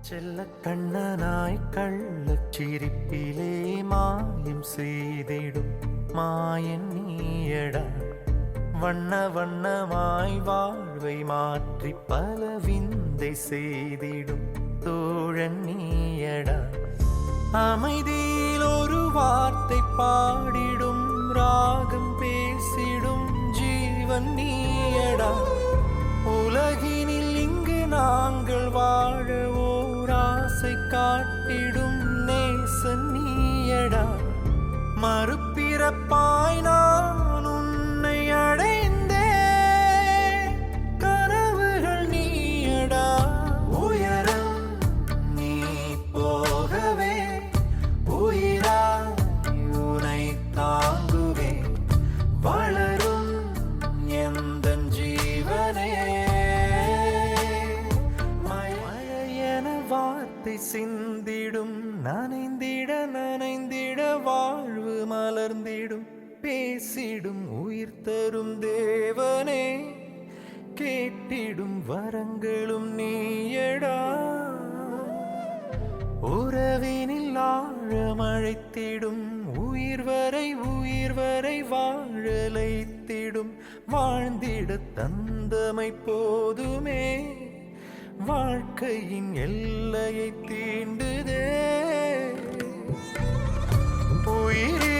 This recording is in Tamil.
செல்ல கண்ணனாய் கள்ளச் சிரிப்பிலே மாயம் செய்திடும் மாயன் நீயடா. வண்ண வண்ணமாய் வாழ்வை மாற்றி பல விந்தை செய்திடும் தோழன் நீயடா. அமைதியில் ஒரு வார்த்தை பாடிடும் ராகம் பேசிடும் ஜீவன் நீயடா. உலகினில் இங்கு நாங்கள் வாழ ஓர் ஆசை காட்டிடும் நேசன் நீயடா. மறுபிறப்பாய் நான் உன்னை அடைந்தே கனவுகள் நீயடா. உயரம் நீ போகவே உயிராய் உனை தாங்குவே வளரும் எந்தன் ஜீவனே. மழையென வார்த்தை சிந்திடும் நனைந்திட நனைந்திட வாழ்வு மலர்ந்திடும் பேசிடும் உயிர் தரும் தேவனே. கேட்டிடும் வரங்களும் நீயடா. உறவினில் ஆழமழைத்திடும் உயிர் வரை வாழலைத்திடும் வாழ்ந்திட தந்தமை போதுமே. வாழ்க்கையின் எல்லையை தீண்டுதே உயிர்